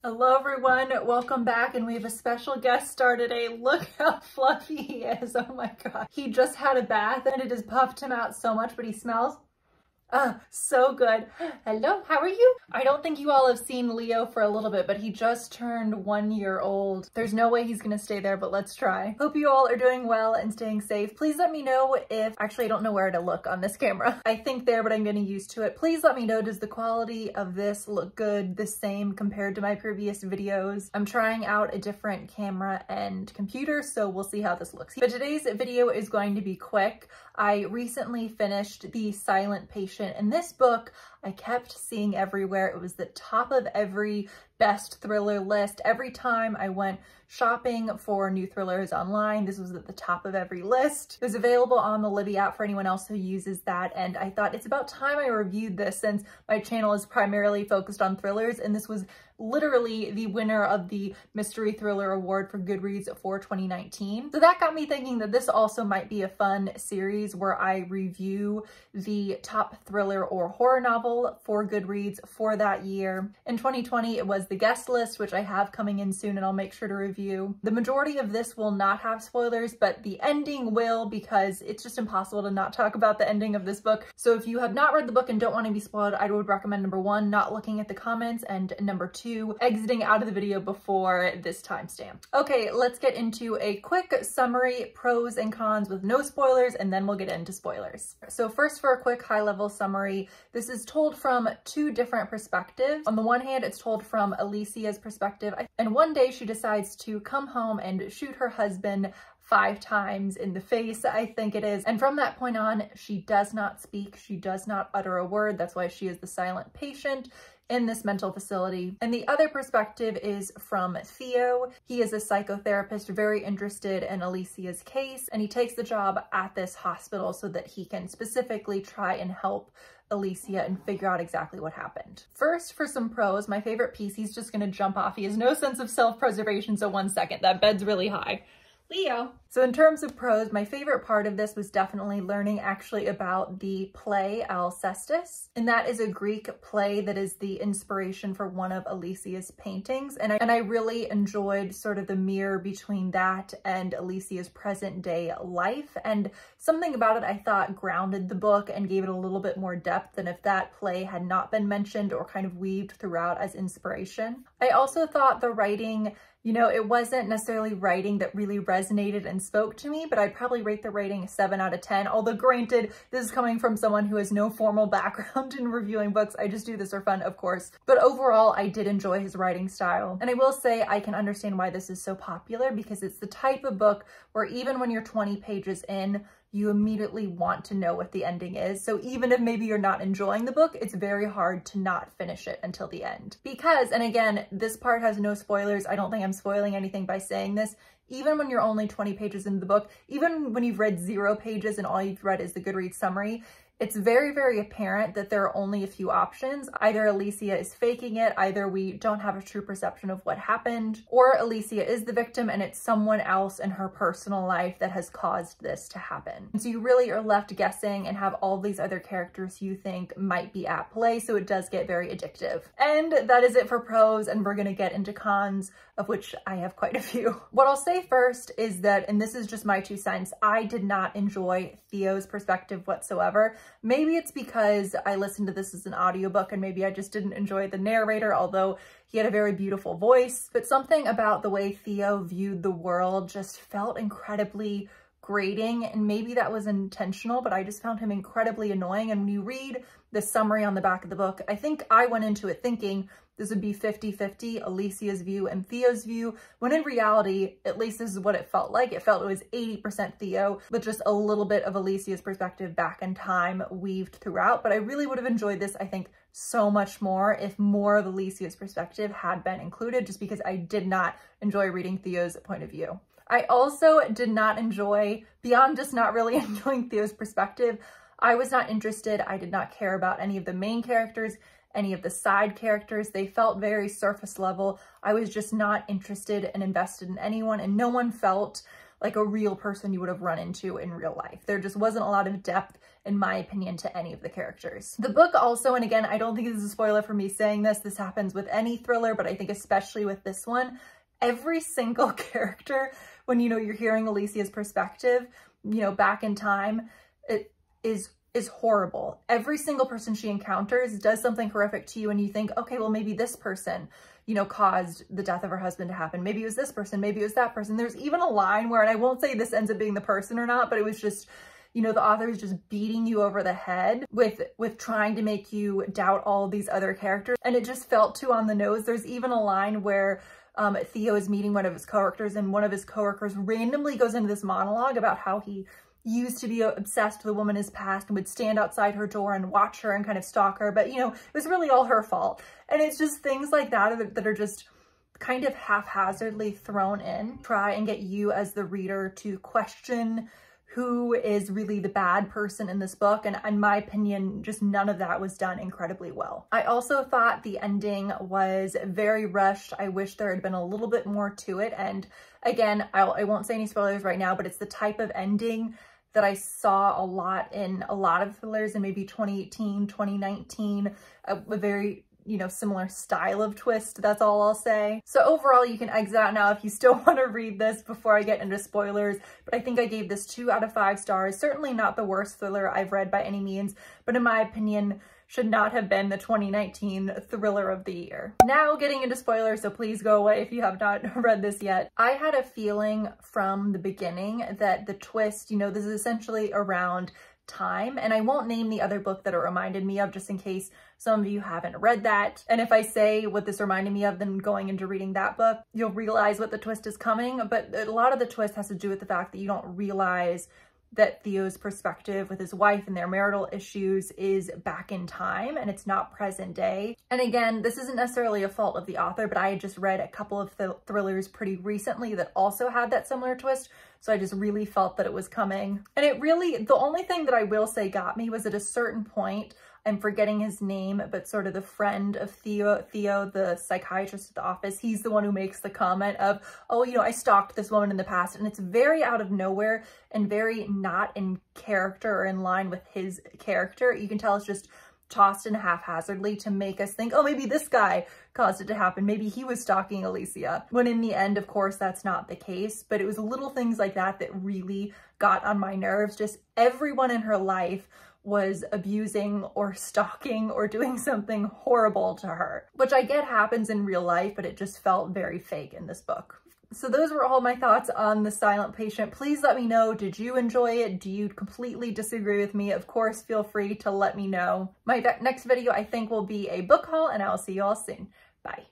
Hello everyone, welcome back, and we have a special guest star today. Look how fluffy he is. Oh my god. He just had a bath and it has puffed him out so much, but he smells so good. Hello, how are you? I don't think you all have seen Leo for a little bit, but he just turned 1 year old. There's no way he's gonna stay there, but let's try. Hope you all are doing well and staying safe. Please let me know if, actually I don't know where to look on this camera. I think there, but I'm getting used to it. Please let me know, does the quality of this look good, the same compared to my previous videos? I'm trying out a different camera and computer, so we'll see how this looks. But today's video is going to be quick. I recently finished The Silent Patient, and this book I kept seeing everywhere. It was the top of every best thriller list. Every time I went shopping for new thrillers online, this was at the top of every list. It was available on the Libby app for anyone else who uses that, and I thought it's about time I reviewed this since my channel is primarily focused on thrillers, and this was literally the winner of the Mystery Thriller Award for Goodreads for 2019. So that got me thinking that this also might be a fun series where I review the top thriller or horror novel for Goodreads for that year. In 2020, it was The Guest List, which I have coming in soon and I'll make sure to review. The majority of this will not have spoilers, but the ending will, because it's just impossible to not talk about the ending of this book. So if you have not read the book and don't want to be spoiled, I would recommend number 1, not looking at the comments, and number 2, exiting out of the video before this timestamp. Okay, let's get into a quick summary, pros and cons with no spoilers, and then we'll get into spoilers. So first, for a quick high-level summary, this is told from 2 different perspectives. On the one hand, it's told from Alicia's perspective, and one day she decides to come home and shoot her husband 5 times in the face, I think it is. And from that point on, she does not speak. She does not utter a word. That's why she is the silent patient in this mental facility. And the other perspective is from Theo. He is a psychotherapist very interested in Alicia's case, and he takes the job at this hospital so that he can specifically try and help Alicia and figure out exactly what happened. First, for some pros, my favorite piece, he's just gonna jump off. He has no sense of self-preservation, so 1 second, that bed's really high. Leo. So in terms of pros, my favorite part of this was definitely learning actually about the play Alcestis. And that is a Greek play that is the inspiration for one of Alicia's paintings. And I really enjoyed sort of the mirror between that and Alicia's present day life. And something about it I thought grounded the book and gave it a little bit more depth than if that play had not been mentioned or kind of weaved throughout as inspiration. I also thought the writing, you know, it wasn't necessarily writing that really resonated and spoke to me, but I'd probably rate the writing a 7 out of 10. Although granted, this is coming from someone who has no formal background in reviewing books. I just do this for fun, of course. But overall, I did enjoy his writing style. And I will say I can understand why this is so popular, because it's the type of book where even when you're 20 pages in, you immediately want to know what the ending is. So even if maybe you're not enjoying the book, it's very hard to not finish it until the end. Because, and again, this part has no spoilers. I don't think I'm spoiling anything by saying this. Even when you're only 20 pages into the book, even when you've read 0 pages and all you've read is the Goodreads summary, it's very, very apparent that there are only a few options. Either Alicia is faking it, either we don't have a true perception of what happened, or Alicia is the victim and it's someone else in her personal life that has caused this to happen. And so you really are left guessing and have all these other characters you think might be at play, so it does get very addictive. And that is it for pros, and we're gonna get into cons, of which I have quite a few. What I'll say first is that, and this is just my 2 cents, I did not enjoy Theo's perspective whatsoever. Maybe it's because I listened to this as an audiobook and maybe I just didn't enjoy the narrator, although he had a very beautiful voice. But something about the way Theo viewed the world just felt incredibly grating, and maybe that was intentional, but I just found him incredibly annoying. And when you read the summary on the back of the book, I think I went into it thinking this would be 50-50, Alicia's view and Theo's view, when in reality, at least this is what it felt like. It felt it was 80% Theo, with just a little bit of Alicia's perspective back in time weaved throughout. But I really would have enjoyed this, I think, so much more if more of Alicia's perspective had been included, just because I did not enjoy reading Theo's point of view. I also did not enjoy, beyond just not really enjoying Theo's perspective, I was not interested. I did not care about any of the main characters, any of the side characters. They felt very surface level. I was just not interested and invested in anyone, and no one felt like a real person you would have run into in real life. There just wasn't a lot of depth, in my opinion, to any of the characters. The book also, and again, I don't think this is a spoiler for me saying this happens with any thriller, but I think especially with this one, every single character, when, you know, you're hearing Alicia's perspective, you know, back in time, it is horrible. Every single person she encounters does something horrific to you, and you think, okay, well, maybe this person, you know, caused the death of her husband to happen. Maybe it was this person, maybe it was that person. There's even a line where, and I won't say this ends up being the person or not, but it was just, you know, the author is just beating you over the head with trying to make you doubt all of these other characters. And it just felt too on the nose. There's even a line where Theo is meeting one of his coworkers, and one of his coworkers randomly goes into this monologue about how he used to be obsessed with a woman in his past and would stand outside her door and watch her and kind of stalk her. But, you know, it was really all her fault. And it's just things like that are just kind of haphazardly thrown in, try and get you as the reader to question who is really the bad person in this book. And in my opinion, just none of that was done incredibly well. I also thought the ending was very rushed. I wish there had been a little bit more to it. And again, I won't say any spoilers right now, but it's the type of ending that I saw a lot in a lot of thrillers in maybe 2018, 2019, a very, you know, similar style of twist. That's all I'll say. So overall, you can exit out now if you still want to read this before I get into spoilers, but I think I gave this 2 out of 5 stars. Certainly not the worst thriller I've read by any means, but in my opinion, should not have been the 2019 thriller of the year. Now getting into spoilers, so please go away if you have not read this yet. I had a feeling from the beginning that the twist, you know, this is essentially around time, and I won't name the other book that it reminded me of just in case some of you haven't read that. And if I say what this reminded me of, then going into reading that book, you'll realize what the twist is coming. But a lot of the twist has to do with the fact that you don't realize that Theo's perspective with his wife and their marital issues is back in time and it's not present day. And again, this isn't necessarily a fault of the author, but I had just read a couple of thrillers pretty recently that also had that similar twist. So I just really felt that it was coming. And it really, the only thing that I will say got me was at a certain point, I'm forgetting his name, but sort of the friend of Theo, the psychiatrist at the office, he's the one who makes the comment of, oh, you know, I stalked this woman in the past. And it's very out of nowhere and very not in character or in line with his character. You can tell it's just tossed in haphazardly to make us think, oh, maybe this guy caused it to happen. Maybe he was stalking Alicia. When in the end, of course, that's not the case. But it was little things like that that really got on my nerves. Just everyone in her life was abusing or stalking or doing something horrible to her, which I get happens in real life, but it just felt very fake in this book. So those were all my thoughts on The Silent Patient. Please let me know, did you enjoy it? Do you completely disagree with me? Of course, feel free to let me know. My next video, I think, will be a book haul, and I will see you all soon. Bye.